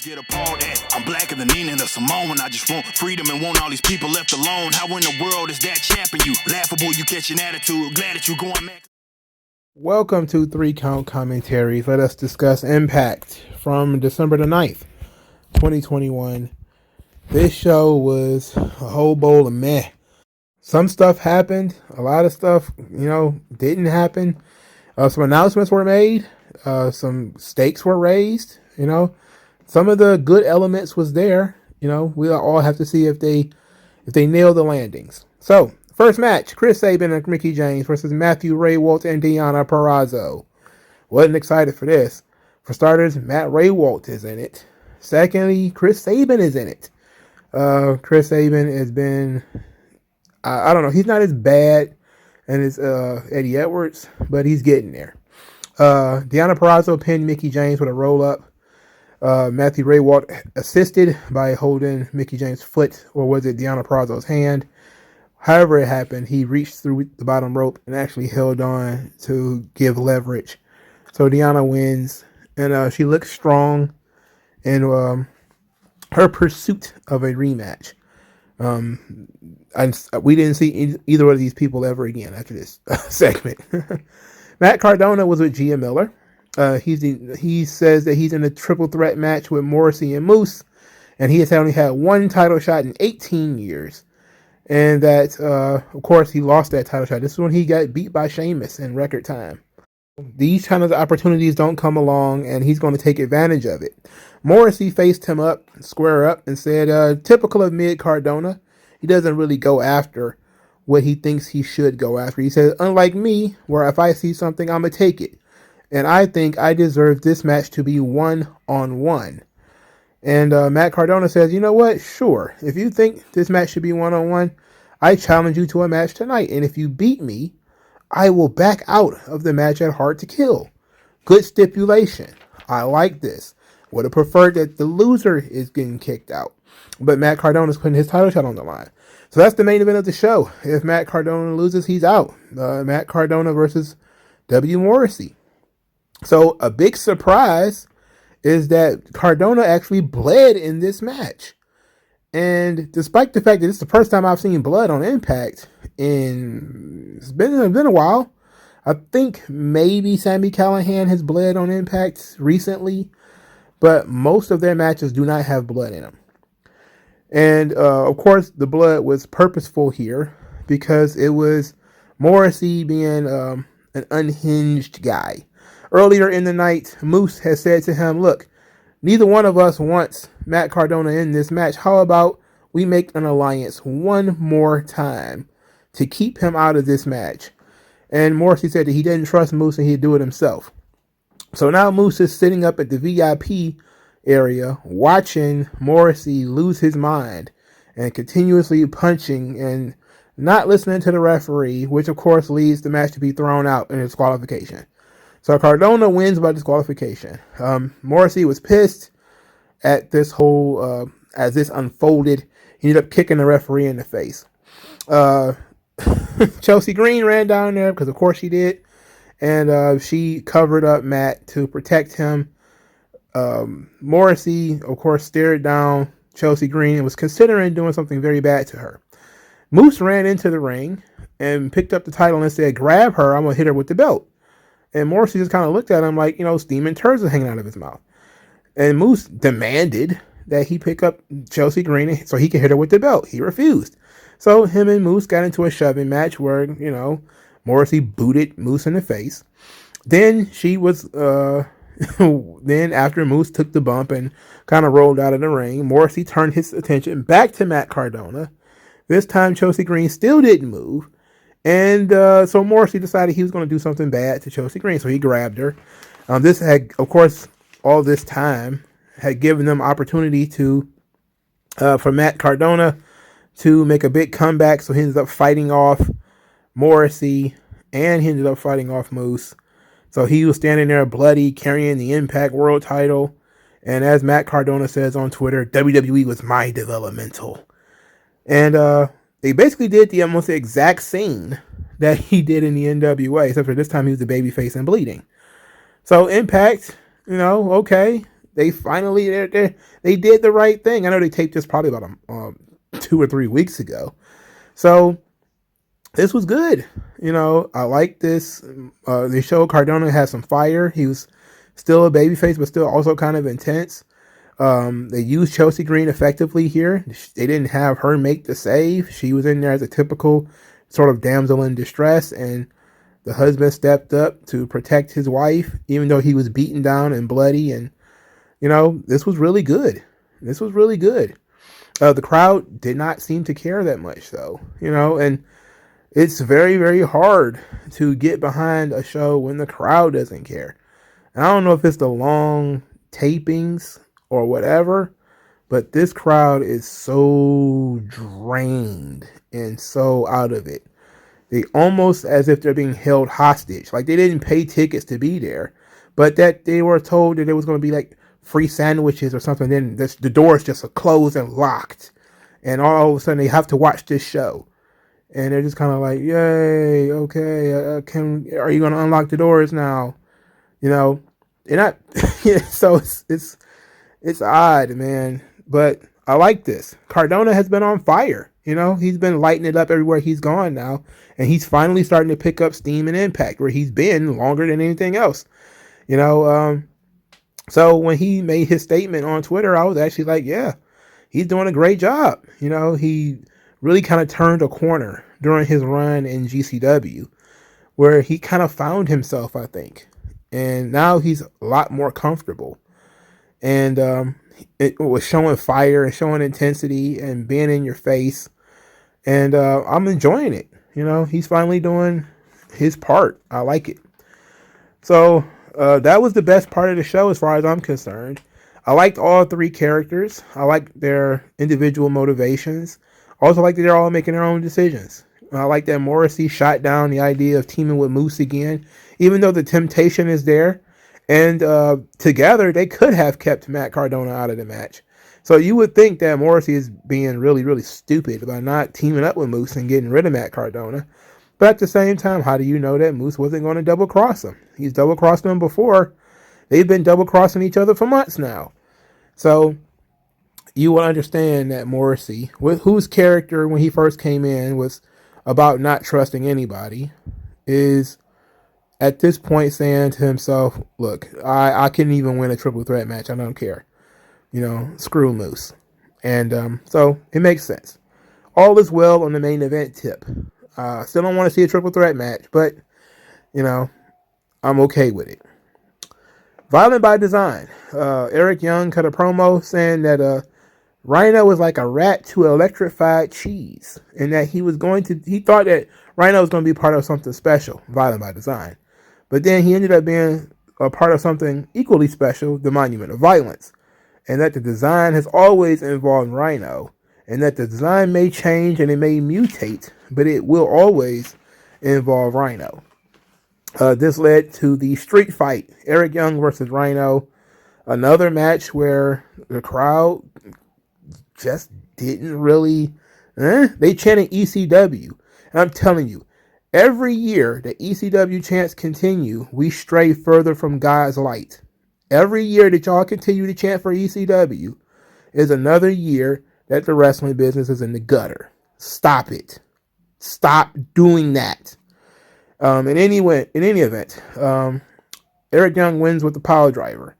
Get appalled at. I'm blacker than Nina the Samoan. I just want freedom and want all these people left alone. How in the world is that champing you? Laughable, you catch an attitude. Glad that you going back. Welcome to 3 Count Commentaries. Let us discuss Impact from December the 9th, 2021. This show was a whole bowl of meh. Some stuff happened. A lot of stuff, didn't happen. Some announcements were made. Some stakes were raised. Some of the good elements was there. We all have to see if they nail the landings. So, first match, Chris Sabin and Mickie James versus Matthew Raywalt and Deonna Purrazzo. Wasn't excited for this. For starters, Matt Raywalt is in it. Secondly, Chris Sabin is in it. Chris Sabin has been, I don't know, he's not as bad as Eddie Edwards, but he's getting there. Deonna Purrazzo pinned Mickie James with a roll-up. Matthew Raywalt assisted by holding Mickie James' foot, or was it Deonna Purrazzo's hand? However it happened, he reached through the bottom rope and actually held on to give leverage. So Deonna wins, and she looks strong in her pursuit of a rematch. We didn't see either of these people ever again after this segment. Matt Cardona was with Gia Miller. He says that he's in a triple threat match with Morrison and Moose, and he has only had one title shot in 18 years. And that, of course, he lost that title shot. This is when he got beat by Sheamus in record time. These kind of opportunities don't come along, and he's going to take advantage of it. Morrissey faced him up, square up, and said, typical of Mid-Cardona, he doesn't really go after what he thinks he should go after. He says, unlike me, where if I see something, I'm going to take it. And I think I deserve this match to be one-on-one. And Matt Cardona says, you know what? Sure. If you think this match should be one-on-one, I challenge you to a match tonight. And if you beat me, I will back out of the match at Hard to Kill. Good stipulation. I like this. Would have preferred that the loser is getting kicked out. But Matt Cardona's putting his title shot on the line. So that's the main event of the show. If Matt Cardona loses, he's out. Matt Cardona versus W. Morrissey. So a big surprise is that Cardona actually bled in this match. And despite the fact that this is the first time I've seen blood on Impact, it's been a while. I think maybe Sami Callihan has bled on Impact recently, but most of their matches do not have blood in them. And of course, the blood was purposeful here because it was Morrissey being an unhinged guy. Earlier in the night, Moose has said to him, look, neither one of us wants Matt Cardona in this match. How about we make an alliance one more time to keep him out of this match? And Morrissey said that he didn't trust Moose and he'd do it himself. So now Moose is sitting up at the VIP area watching Morrissey lose his mind and continuously punching and not listening to the referee, which of course leads the match to be thrown out in disqualification. So Cardona wins by disqualification. Morrissey was pissed at this whole, as this unfolded. He ended up kicking the referee in the face. Chelsea Green ran down there because of course she did. And she covered up Matt to protect him. Morrissey, of course, stared down Chelsea Green and was considering doing something very bad to her. Moose ran into the ring and picked up the title and said, grab her, I'm going to hit her with the belt. And Morrissey just kind of looked at him like, steaming turds are hanging out of his mouth. And Moose demanded that he pick up Chelsea Green so he could hit her with the belt. He refused. So him and Moose got into a shoving match where, Morrissey booted Moose in the face. Then she was, then after Moose took the bump and kind of rolled out of the ring, Morrissey turned his attention back to Matt Cardona. This time Chelsea Green still didn't move. And so Morrissey decided he was going to do something bad to Chelsea Green. So he grabbed her. This had, of course, all this time had given them opportunity for Matt Cardona to make a big comeback. So he ended up fighting off Morrissey and he ended up fighting off Moose. So he was standing there bloody, carrying the Impact World title. And as Matt Cardona says on Twitter, WWE was my developmental. And they basically did the almost exact scene that he did in the NWA, except for this time he was the babyface and bleeding. So Impact, okay, They finally they did the right thing. I know they taped this probably about 2 or 3 weeks ago. So this was good. I like this. They showed Cardona has some fire. He was still a babyface, but still also kind of intense. They used Chelsea Green effectively here. They didn't have her make the save. She was in there as a typical sort of damsel in distress, and the husband stepped up to protect his wife, even though he was beaten down and bloody. And, this was really good. This was really good. The crowd did not seem to care that much, though, and it's very, very hard to get behind a show when the crowd doesn't care. And I don't know if it's the long tapings or whatever, but this crowd is so drained and so out of it. They almost as if they're being held hostage. Like they didn't pay tickets to be there, but that they were told that there was going to be like free sandwiches or something. Then the doors just closed and locked. And all of a sudden they have to watch this show. And they're just kind of like, yay, okay, are you going to unlock the doors now? They're not, so it's odd, man. But I like this. Cardona has been on fire. He's been lighting it up everywhere he's gone now. And he's finally starting to pick up steam and impact where he's been longer than anything else. So when he made his statement on Twitter, I was actually like, yeah, he's doing a great job. He really kind of turned a corner during his run in GCW where he kind of found himself, I think. And now he's a lot more comfortable. And it was showing fire and showing intensity and being in your face. And I'm enjoying it. He's finally doing his part. I like it. So that was the best part of the show as far as I'm concerned. I liked all 3 characters. I liked their individual motivations. Also like that they're all making their own decisions. I like that Morrissey shot down the idea of teaming with Moose again, even though the temptation is there. And together, they could have kept Matt Cardona out of the match. So you would think that Morrissey is being really, really stupid by not teaming up with Moose and getting rid of Matt Cardona. But at the same time, how do you know that Moose wasn't going to double-cross him? He's double-crossed him before. They've been double-crossing each other for months now. So you will understand that Morrissey, whose character when he first came in was about not trusting anybody, is at this point saying to himself, look, I couldn't even win a triple threat match. I don't care. Screw Moose. And so it makes sense. All is well on the main event tip. Still don't want to see a triple threat match, but, I'm okay with it. Violent by Design. Eric Young cut a promo saying that Rhino was like a rat to electrified cheese, and that he thought that Rhino was going to be part of something special, Violent by Design. But then he ended up being a part of something equally special, the Monument of Violence. And that the design has always involved Rhino. And that the design may change and it may mutate, but it will always involve Rhino. This led to the street fight, Eric Young versus Rhino. Another match where the crowd just didn't really... They chanted ECW. And I'm telling you, every year the ECW chants continue, we stray further from God's light. Every year that y'all continue to chant for ECW is another year that the wrestling business is in the gutter. Stop it. Stop doing that. In any event, Eric Young wins with the power driver.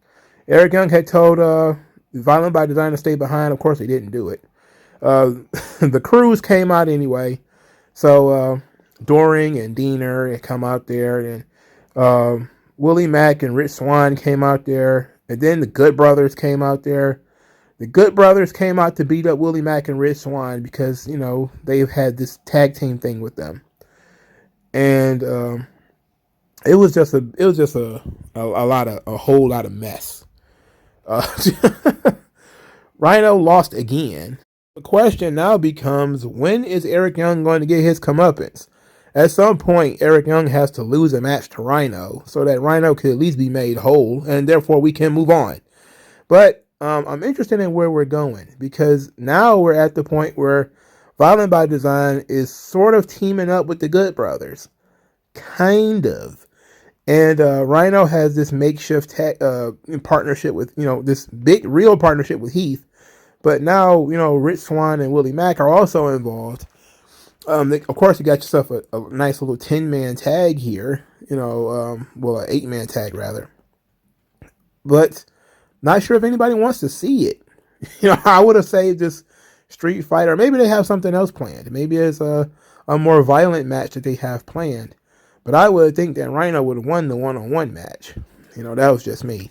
Eric Young had told Violent by Design to stay behind. Of course, they didn't do it. The crews came out anyway. So Doring and Diener had come out there, and Willie Mack and Rich Swann came out there, and then the Good Brothers came out there. The Good Brothers came out to beat up Willie Mack and Rich Swann because, they've had this tag team thing with them. And it was just a whole lot of mess. Rhino lost again. The question now becomes, when is Eric Young going to get his comeuppance? At some point, Eric Young has to lose a match to Rhino so that Rhino could at least be made whole, and therefore we can move on. But I'm interested in where we're going, because now we're at the point where Violent by Design is sort of teaming up with the Good Brothers. Kind of. And Rhino has this makeshift in partnership with, this big real partnership with Heath. But now, Rich Swann and Willie Mack are also involved. Of course, you got yourself a nice little 10-man tag here, well, an 8-man tag rather. But not sure if anybody wants to see it. I would have saved this Street Fighter. Maybe they have something else planned. Maybe it's a more violent match that they have planned. But I would think that Rhino would have won the one-on-one match. That was just me.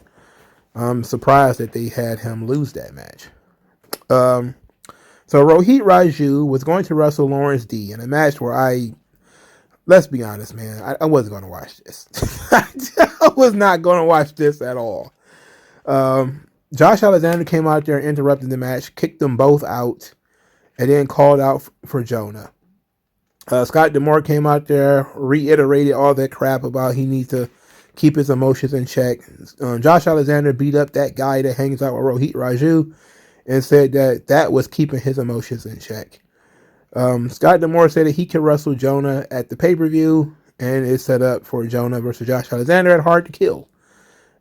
I'm surprised that they had him lose that match. So Rohit Raju was going to wrestle Lawrence D in a match where let's be honest, man, I wasn't going to watch this. I was not going to watch this at all. Josh Alexander came out there and interrupted the match, kicked them both out, and then called out for Jonah. Scott D'Amore came out there, reiterated all that crap about he needs to keep his emotions in check. Josh Alexander beat up that guy that hangs out with Rohit Raju and said that was keeping his emotions in check. Scott D'Amore said that he could wrestle Jonah at the pay-per-view, and it's set up for Jonah versus Josh Alexander at Hard to Kill.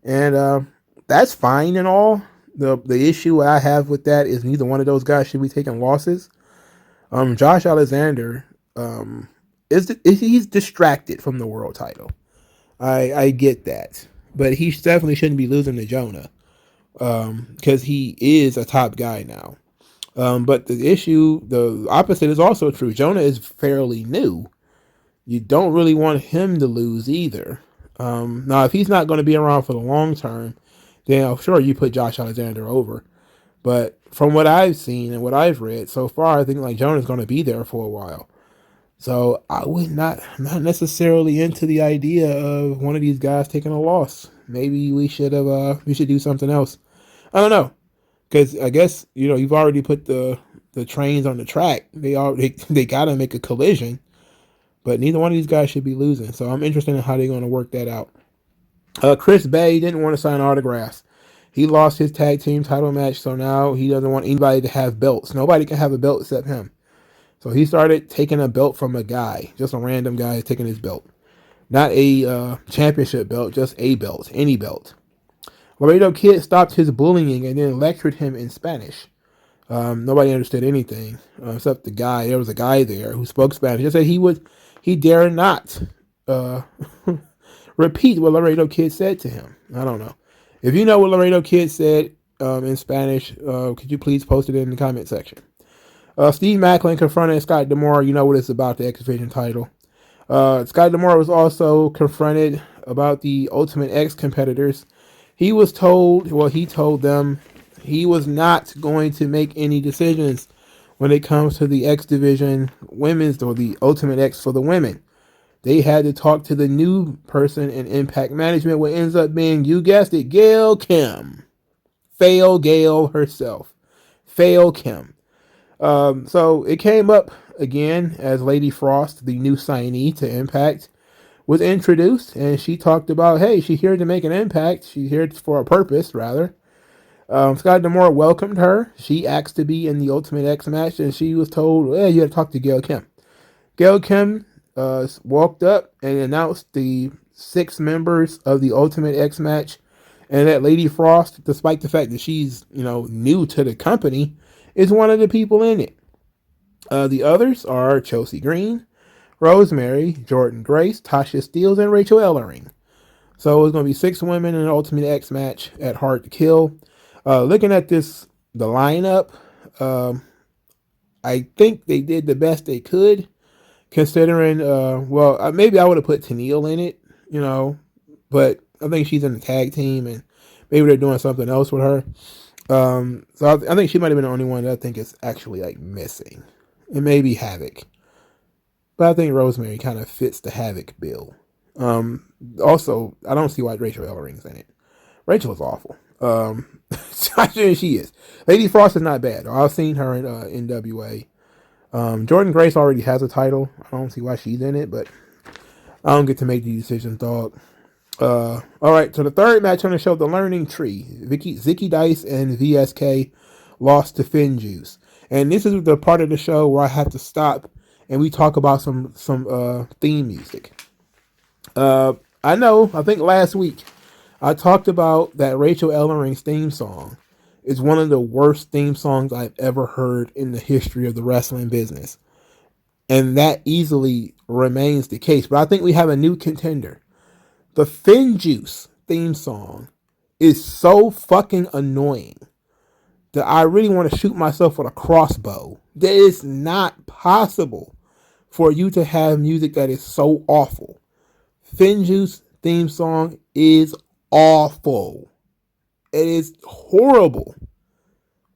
And that's fine and all. The issue I have with that is neither one of those guys should be taking losses. Josh Alexander he's distracted from the world title. I get that, but he definitely shouldn't be losing to Jonah because he is a top guy now. But the opposite is also true. Jonah is fairly new. You don't really want him to lose either. Now, if he's not going to be around for the long term, then sure, you put Josh Alexander over. But from what I've seen and what I've read so far, I think like Jonah's going to be there for a while. So I would not necessarily into the idea of one of these guys taking a loss. Maybe we should do something else. I don't know, because I guess you've already put the trains on the track. They gotta make a collision, but neither one of these guys should be losing. So I'm interested in how they're going to work that out. Chris Bay didn't want to sign autographs. He lost his tag team title match, so now he doesn't want anybody to have belts. Nobody can have a belt except him. So he started taking a belt from a guy, just a random guy taking his belt. Not a championship belt, just a belt, any belt. Laredo Kid stopped his bullying and then lectured him in Spanish. Nobody understood anything except the guy. There was a guy there who spoke Spanish. He said he dare not repeat what Laredo Kid said to him. I don't know. If you know what Laredo Kid said in Spanish, could you please post it in the comment section? Steve Macklin confronted Scott D'Amore. You know what it's about, the X Division title. Scott D'Amore was also confronted about the Ultimate X competitors. He told them he was not going to make any decisions when it comes to the X Division women's or the Ultimate X for the women. They had to talk to the new person in Impact Management, what ends up being, you guessed it, Gail Kim. Fail Gail herself. Fail Kim. So it came up again as Lady Frost, the new signee to Impact, was introduced, and she talked about, hey, she's here to make an impact. She's here for a purpose, rather. Scott D'Amore welcomed her. She asked to be in the Ultimate X match, and she was told, hey, you had to talk to Gail Kim. Gail Kim walked up and announced the 6 members of the Ultimate X match, and that Lady Frost, despite the fact that she's, new to the company, is one of the people in it. The others are Chelsea Green, Rosemary, Jordan Grace, Tasha Steeles, and Rachel Ellering. So it's going to be 6 women in an Ultimate X match at Hard to Kill. Looking at the lineup, I think they did the best they could, considering, maybe I would have put Tennille in it, but I think she's in the tag team, and maybe they're doing something else with her. So I think she might have been the only one that I think is actually missing. It may be Havoc, but I think Rosemary kind of fits the Havoc bill. Also, I don't see why Rachel Ellering's in it. Rachel is awful. She is. Lady Frost is not bad. I've seen her in NWA. Jordan Grace already has a title. I don't see why she's in it, but I don't get to make these decisions, dog. All right, so the third match on the show, the Learning Tree. Zicky Dice and VSK lost to FinJuice. And this is the part of the show where I have to stop and we talk about some theme music. I know. I think last week I talked about that Rachel Ellering's theme song is one of the worst theme songs I've ever heard in the history of the wrestling business. And that easily remains the case. But I think we have a new contender. The Fin Juice theme song is so fucking annoying that I really want to shoot myself with a crossbow. That is not possible for you to have music that is so awful. Fin Juice theme song is awful. It is horrible.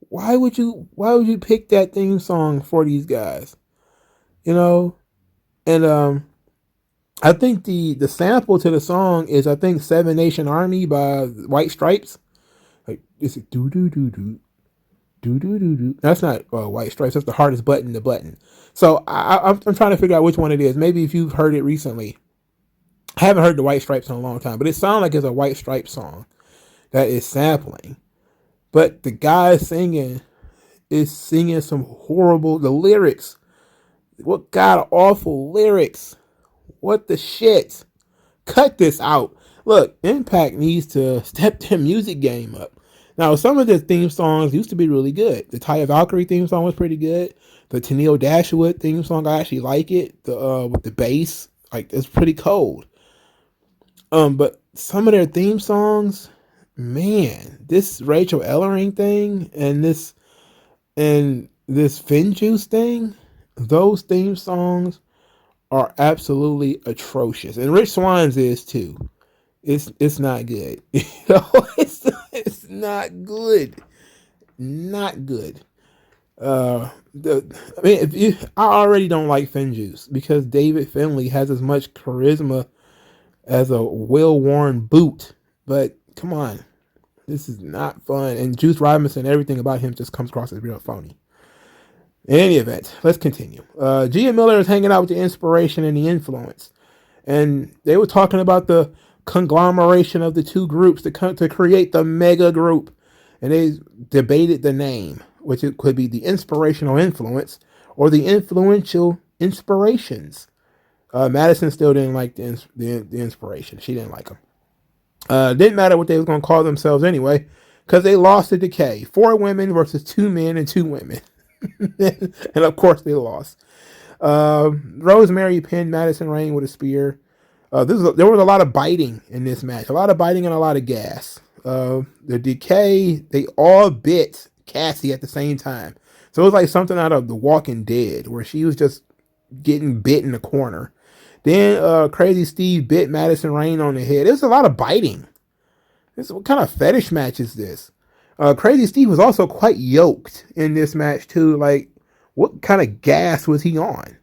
Why would you pick that theme song for these guys? You know? And I think the sample to the song is, I think, Seven Nation Army by White Stripes. Like, is it do do do do do do do do? That's not White Stripes. That's the hardest button to button. So I'm trying to figure out which one it is. Maybe if you've heard it recently. I haven't heard the White Stripes in a long time, but it sounds like it's a White Stripes song that is sampling. But the guy singing is singing some horrible, the lyrics. What god awful lyrics. What the shit? Cut this out. Look, Impact needs to step their music game up. Now, some of the theme songs used to be really good. The Taya Valkyrie theme song was pretty good. The Tennille Dashwood theme song, I actually like it. The with the bass, like, it's pretty cold. But some of their theme songs, man, this Rachel Ellering thing and this Fin Juice thing, those theme songs are absolutely atrocious, and Rich Swann's is too. It's not good. It's not good. Not good. I already don't like Fin Juice because David Finlay has as much charisma as a well-worn boot. But come on, this is not fun. And Juice Robinson, everything about him just comes across as real phony. In any event, let's continue. Gia Miller is hanging out with the Inspiration and the Influence. And they were talking about the conglomeration of the two groups to create the mega group. And they debated the name, which it could be the Inspirational Influence or the Influential Inspirations. Madison still didn't like the Inspiration. She didn't like them. Didn't matter what they was going to call themselves anyway, because they lost to Decay. 4 women versus 2 men and 2 women. And of course they lost. Rosemary pinned Madison Rayne with a spear. There was a lot of biting in this match. A lot of biting and a lot of gas. The Decay, they all bit Cassie at the same time. So it was like something out of The Walking Dead, where she was just getting bit in the corner. Then Crazy Steve bit Madison Rayne on the head. It was a lot of biting. What kind of fetish match is this? Crazy Steve was also quite yoked in this match too. Like, what kind of gas was he on?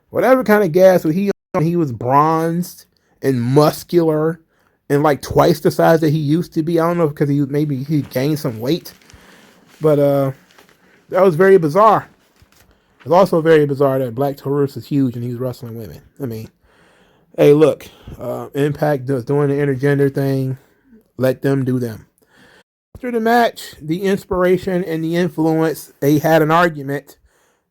Whatever kind of gas was he on, he was bronzed and muscular and like twice the size that he used to be. I don't know, because he gained some weight. But that was very bizarre. It was also very bizarre that Black Taurus is huge and he's wrestling women. I mean, hey, look, Impact is doing the intergender thing. Let them do them. After the match, the Inspiration and the Influence, they had an argument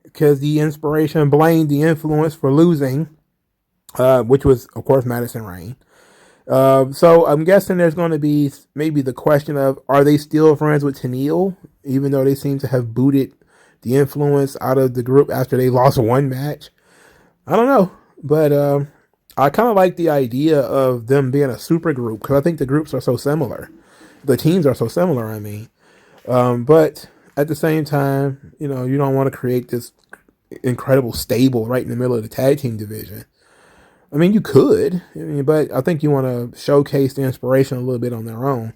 because the Inspiration blamed the Influence for losing, which was, of course, Madison Rayne. So I'm guessing there's going to be maybe the question of, are they still friends with Tennille, even though they seem to have booted the Influence out of the group after they lost one match? I don't know, but I kind of like the idea of them being a super group, because I think the groups are so similar. The teams are so similar, I mean. But at the same time, you don't want to create this incredible stable right in the middle of the tag team division. I mean, you could, but I think you want to showcase the Inspiration a little bit on their own.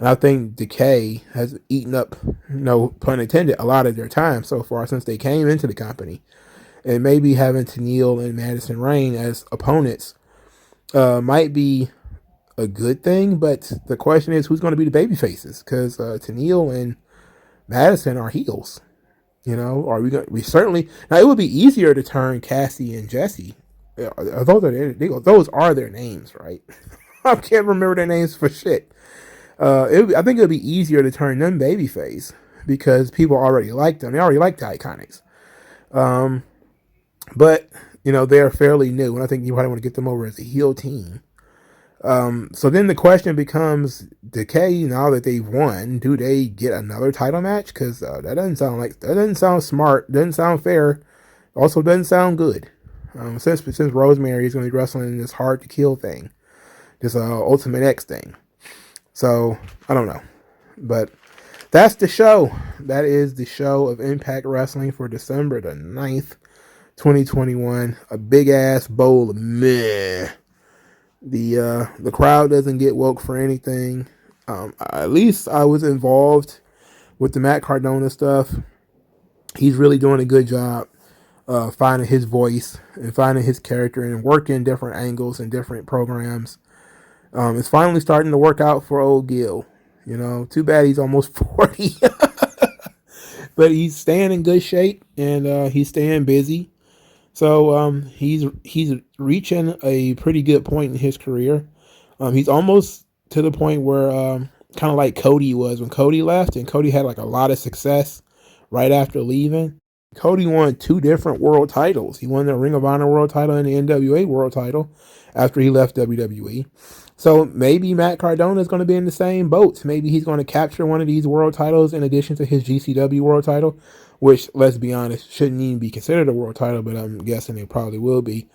And I think Decay has eaten up, no pun intended, a lot of their time so far since they came into the company. And maybe having Tennille and Madison Rayne as opponents might be a good thing, but the question is, who's going to be the baby faces? Because Tennille and Madison are heels. Are we certainly, now it would be easier to turn Cassie and Jesse. Those are their names, right? I can't remember their names for shit. I think it would be easier to turn them babyface because people already like them. They already like the Iconics. But they're fairly new, and I think you probably want to get them over as a heel team. So then the question becomes, Decay, now that they've won, do they get another title match? Because that doesn't sound smart, doesn't sound fair, also doesn't sound good. Since Rosemary is going to be wrestling in this hard to kill thing, this Ultimate X thing. So I don't know, but that's the show. That is the show of Impact Wrestling for December the 9th, 2021. A big ass bowl of meh. The crowd doesn't get woke for anything. At least I was involved with the Matt Cardona stuff. He's really doing a good job finding his voice and finding his character and working different angles and different programs. It's finally starting to work out for old Gil. You know, too bad he's almost 40. But he's staying in good shape and he's staying busy. So he's reaching a pretty good point in his career. He's almost to the point where kind of like Cody was when Cody left, and Cody had like a lot of success right after leaving. Cody won 2 different world titles. He won the Ring of Honor world title and the NWA world title after he left WWE. So maybe Matt Cardona is going to be in the same boat. Maybe he's going to capture one of these world titles in addition to his GCW world title, which, let's be honest, shouldn't even be considered a world title, but I'm guessing it probably will be.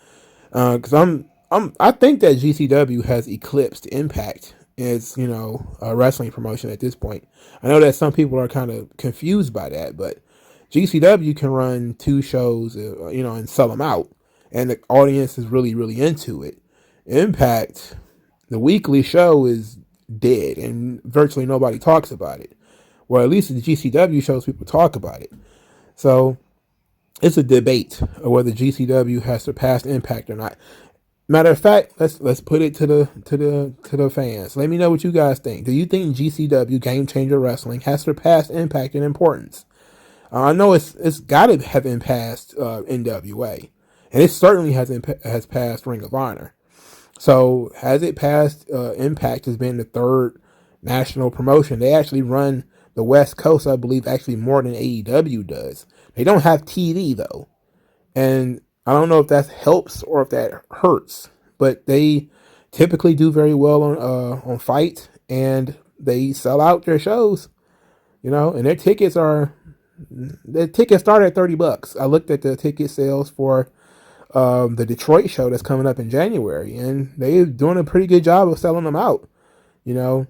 Because I think that GCW has eclipsed Impact as, you know, a wrestling promotion at this point. I know that some people are kind of confused by that, but GCW can run 2 shows, you know, and sell them out, and the audience is really, really into it. Impact, the weekly show, is dead, and virtually nobody talks about it. Well, at least the GCW shows people talk about it. So it's a debate of whether GCW has surpassed Impact or not. Matter of fact, let's put it to the fans. Let me know what you guys think. Do you think GCW, Game Changer Wrestling, has surpassed Impact in importance? I know it's got to have been past NWA, and it certainly has passed Ring of Honor. So has it passed Impact as being the 3rd national promotion? They actually run the West Coast, I believe, actually more than AEW does. They don't have TV though, and I don't know if that helps or if that hurts. But they typically do very well on Fight, and they sell out their shows. You know, and their tickets start at $30. I looked at the ticket sales for the Detroit show that's coming up in January, and they're doing a pretty good job of selling them out, you know.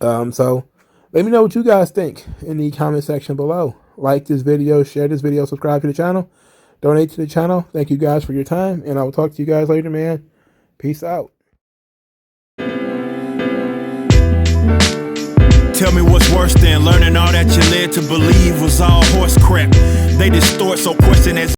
So let me know what you guys think in the comment section below. Like this video, share this video, subscribe to the channel, donate to the channel. Thank you guys for your time, and I will talk to you guys later, man. Peace out. Tell me what's worse than learning all that you led to believe was all horse crap. They distort, so question as